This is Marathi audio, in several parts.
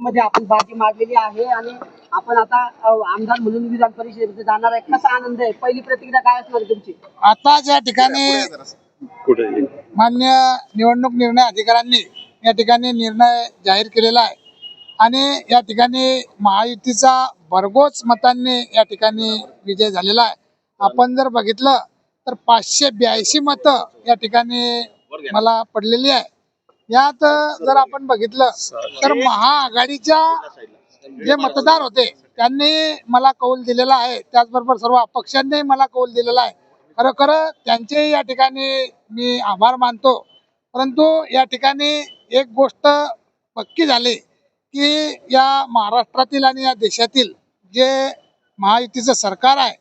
मध्ये आपण बाजी मारलेली आहे आणि आपण आता आमदार म्हणून विधान परिषदेमध्ये जाणार आहे. कसा आनंद आहे? पहिली प्रतिक्रिया काय असणार आहे तुमची? आता ज्या ठिकाणी मान्य निवडणूक निर्णय अधिकाऱ्यांनी या ठिकाणी निर्णय जाहीर केलेला आहे आणि या ठिकाणी महायुतीचा भरघोस मतांनी या ठिकाणी विजय झालेला आहे. आपण जर बघितलं तर 582 मतं या ठिकाणी मला पडलेली आहे. यात जर आपण बघितलं तर महाआघाडीच्या जे मतदार होते त्यांनी मला कौल दिलेला आहे, त्याचबरोबर सर्व अपक्षांनी मला कौल दिलेला आहे. खरोखर त्यांचे या ठिकाणी मी आभार मानतो. परंतु या ठिकाणी एक गोष्ट पक्की झाली की या महाराष्ट्रातील आणि या देशातील जे महायुतीचं सरकार आहे,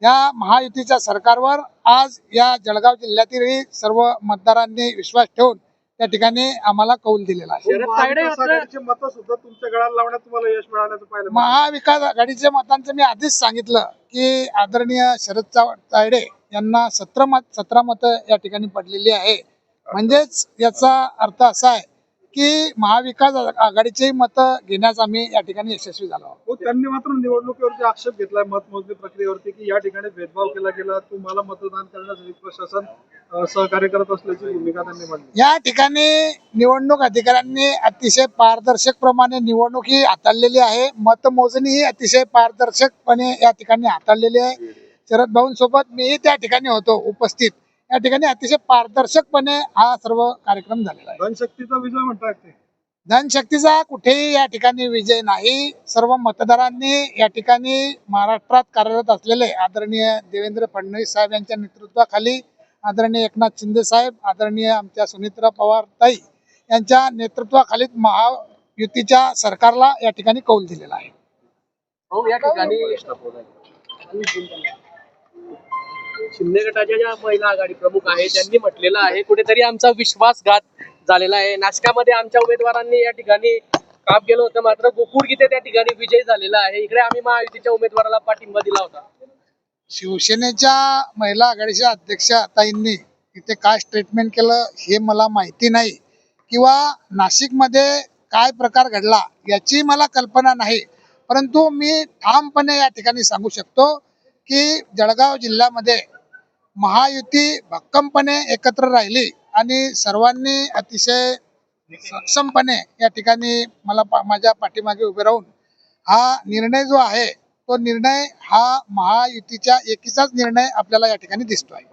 या महायुतीच्या सरकारवर आज या जळगाव जिल्ह्यातील सर्व मतदारांनी विश्वास ठेवून त्या ठिकाणी आम्हाला कौल दिलेला आहे. मतं सुद्धा तुमच्या गळाला लावण्यात तुम्हाला यश मिळाल्याचं पाहिलं. महाविकास आघाडीच्या मतांचं मी आधीच सांगितलं की आदरणीय शरद तायडे यांना 17 मतं या ठिकाणी पडलेली आहे. म्हणजेच याचा अर्थ असा आहे की महाविकास आघाडीचे मतं घेण्यास आम्ही या ठिकाणी यशस्वी झालो आहोत. त्यांनी मात्र निवडणुकीवरती आक्षेप घेतलाय मतमोजणी प्रक्रियेवरती की या ठिकाणी भेदभाव केला गेला, तुम्हाला मतदान करण्यासाठी प्रशासन सहकार्य करत असल्याची भूमिका त्यांनी मांडली. या ठिकाणी निवडणूक अधिकाऱ्यांनी अतिशय पारदर्शक प्रमाणे निवडणूक ही हाताळलेली आहे. मतमोजणी ही अतिशय पारदर्शकपणे या ठिकाणी हाताळलेली आहे. शरद भाऊंसोबत मीही त्या ठिकाणी होतो उपस्थित. या ठिकाणी अतिशय पारदर्शकपणे हा सर्व कार्यक्रम झालेला आहे. धनशक्तीचा विजय म्हणतात ते. धनशक्तीचा कुठेही या ठिकाणी विजय नाही. सर्व मतदारांनी या ठिकाणी महाराष्ट्रात कार्यरत असलेले आदरणीय देवेंद्र फडणवीस साहेब यांच्या नेतृत्वाखाली, आदरणीय एकनाथ शिंदे साहेब, आदरणीय आमच्या सुनित्रा पवार ताई यांच्या नेतृत्वाखाली महायुतीच्या सरकारला या ठिकाणी कौल दिलेला आहे. या ठिकाणी शिंदे गटाच्या ज्या महिला आघाडी प्रमुख आहे त्यांनी म्हटलेलं आहे कुठेतरी आमचा विश्वासघात झालेला आहे. नाशकामध्ये आमच्या उमेदवारांनी या ठिकाणी काम केलं होतं, मात्र गोकुळ गीते त्या ठिकाणी विजय झालेला आहे. इकडे आम्ही महायुतीच्या उमेदवाराला पाठिंबा दिला होता. शिवसेनेच्या महिला आघाडीच्या अध्यक्षा ताईंनी इथे काय स्टेटमेंट केलं हे मला माहिती नाही, किंवा नाशिकमध्ये काय प्रकार घडला याची मला कल्पना नाही. परंतु मी ठामपणे या ठिकाणी सांगू शकतो की जळगाव जिल्ह्यामध्ये महायुती भक्कमपणे एकत्र राहिली आणि सर्वांनी अतिशय सक्षमपणे या ठिकाणी मला माझ्या पाठीमागे उभे राहून हा निर्णय जो आहे तो निर्णय हा महायुतीच्या एकीचाच निर्णय आपल्याला या ठिकाणी दिसतो आहे.